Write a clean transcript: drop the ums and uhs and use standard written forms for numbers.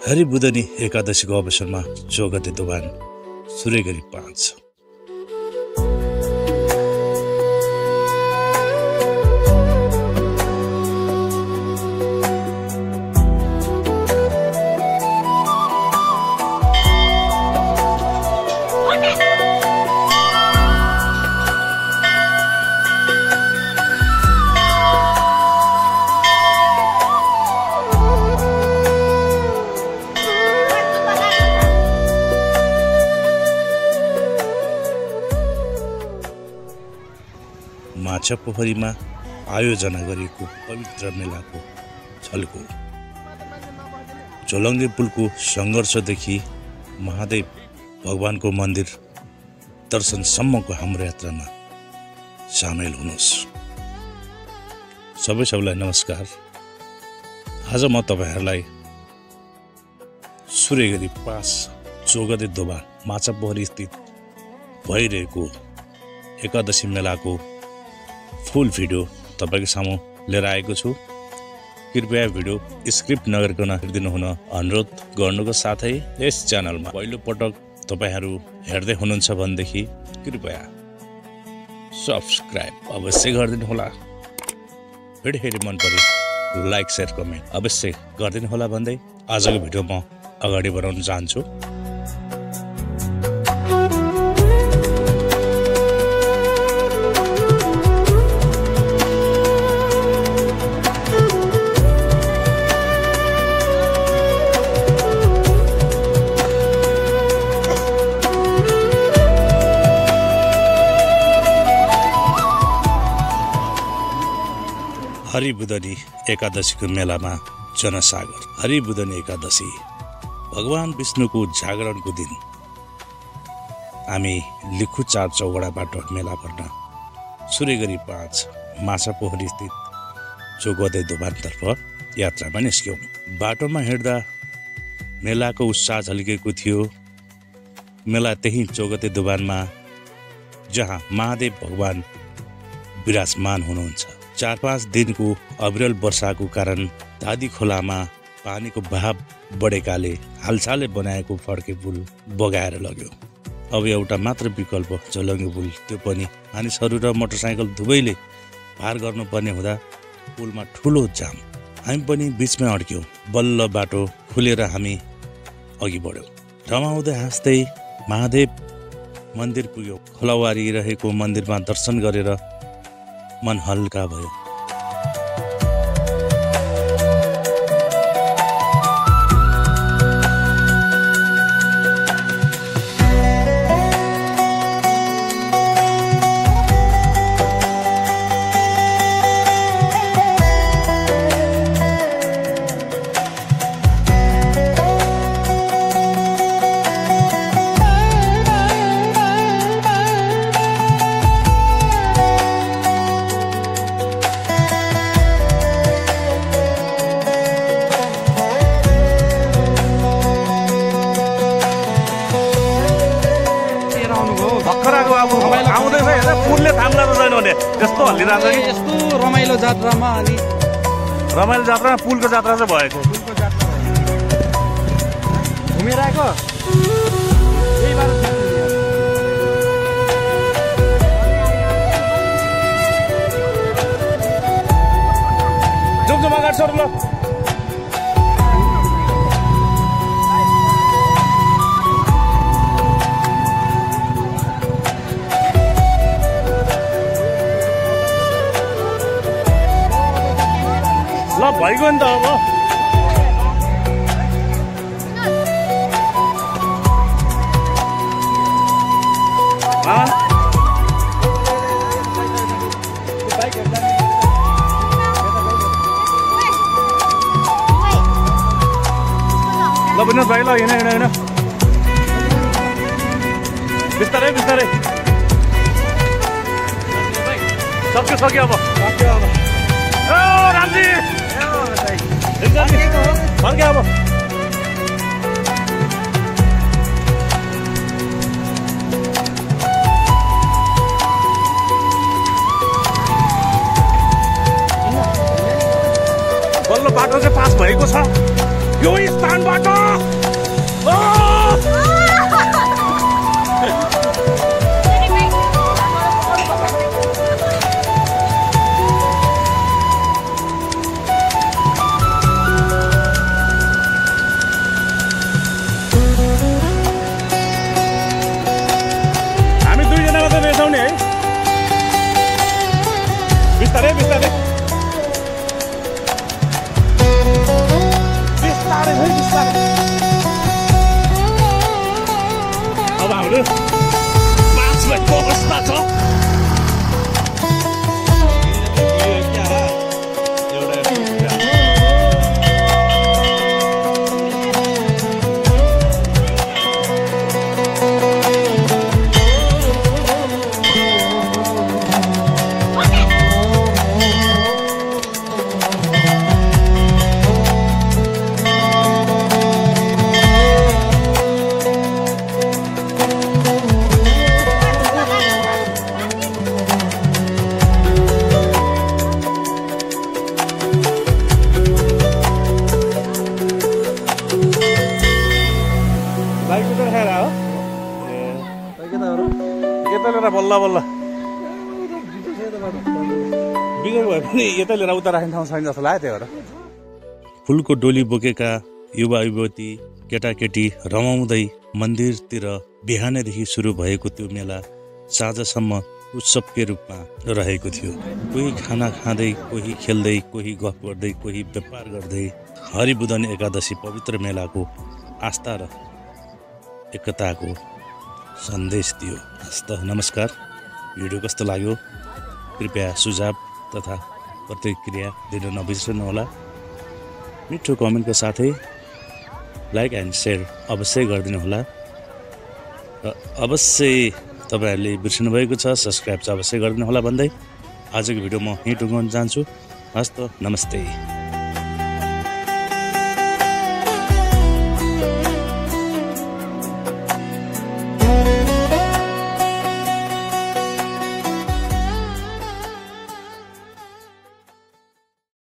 हरिबुधनी एकादशीको अवसरमा 14 गते दोभान सूर्यगरी 5। माछापोखरीमा आयोजना गरिएको पवित्र मेलाको छल्को झोलङ्गे पुलको सङ्घर्षदेखि महादेव भगवानको मन्दिर दर्शनसम्मको हाम्रो यात्रामा सामेल हुनुहोस्। सबैलाई नमस्कार। आज म तपाईहरुलाई सूर्यगरी 5 14 गते दोभान माछापोखरी स्थित भइरहेको एकादशी मेलाको फुल भिडियो तपाईको सामु लिएर आएको छु। कृपया भिडियो स्क्रिप्ट नगरिकन हेर्दिनु हुन अनुरोध गर्नुको साथै यस च्यानलमा पहिलो पटक तपाईहरु हेर्दै हुनुहुन्छ भनेदेखि कृपया सब्स्क्राइब अवश्य गरिदिनु होला। भिडियो हेरि मन परे लाइक शेयर कमेन्ट अवश्य गरिदिनु होला भन्दै आजको भिडियो म अगाडि बढाउन चाहन्छु। हरिबुधनी एकादशीको मेलामा जनसागर। हरिबुधनी एकादशी भगवान विष्णुको जागरणको दिन हामी लिखु 4 चौगडाबाट मेला भर्न सूर्यगरी 5 माछापोखरी स्थित 14 गते दोभानतर्फ यात्रामा निस्क्यौं। बाटोमा हिँड्दा मेलाको उत्साह झल्केको थियो। मेला त्यही 14 गते दोभानमा जहाँ महादेव भगवान विराजमान हुनुहुन्छ। 4-5 दिनको अविरल वर्षाको कारण दादी खोलामा पानीको बहाव बढेकाले हालसालै बनाएको फड्के पुल बगाएर लग्यो। अब एउटा मात्र विकल्प झोलङ्गे पुल, त्यो पनि मानिसहरू र मोटरसाइकल दुवैले पार गर्नुपर्ने हुँदा पुलमा ठुलो जाम। हामी पनि बीचमै अड्क्यौं। बल्ल बाटो खुलेर हामी अघि बढ्यौं। रमाउँदै हाँस्दै महादेव मन्दिर पुग्यौं। खोलावारी रहेको मन्दिरमा दर्शन गरेर मन हल्का भयो। यस्तो हल्लिरहेको छ कि यस्तो रमाइलो जात्रामा अनि रमाइलो जात्रा पुलको जात्रा चाहिँ भएको। पुलको जात्रा घुमेर आएको यही बार जुम अगाडि सर ल। ल भइगयो नि त अब। ल विनोद भाइ ल हिँड बिस्तारै बिस्तारै सक्यो अब। रामजी फर्के अब। बल्ल बाटो चाहिँ पास भएको छ। यो स्थानबाट हामी दुईजना मात्रै रहेछौँ नि है बिस्तारै बिस्तारै बिस्तारै है बिस्तारै अब हाम्रो 5 मिनटको अवस्था छ बल्ल बल्ल बिगो भए पनि यता लिएर उता राख्ने ठाउँ छैन जस्तो लाग्यो त्यही भएर फुलको डोली बोकेका युवा युवती केटाकेटी रमाउँदै मन्दिरतिर बिहानैदेखि सुरु भएको त्यो मेला साँझसम्म उत्सवकै रूपमा रहेको थियो। कोही खाना खाँदै, कोही खेल्दै, कोही गफ गर्दै, कोही व्यापार गर्दै हरिबुधन एकादशी पवित्र मेलाको आस्था र एकताको सन्देश दियो। हस्त नमस्कार। भिडियो कस्तो लाग्यो कृपया सुझाव तथा प्रतिक्रिया दिन नबिर्सनुहोला। मिठो कमेन्टका साथै लाइक एन्ड सेयर अवश्य गरिदिनुहोला र अवश्य तपाईहरुले बिर्सनु भएको छ सब्स्क्राइब चाहिँ अवश्य गरिदिनुहोला भन्दै आजको भिडियो म यहीँ टुङ्गाउन चाहन्छु। हस्त नमस्ते।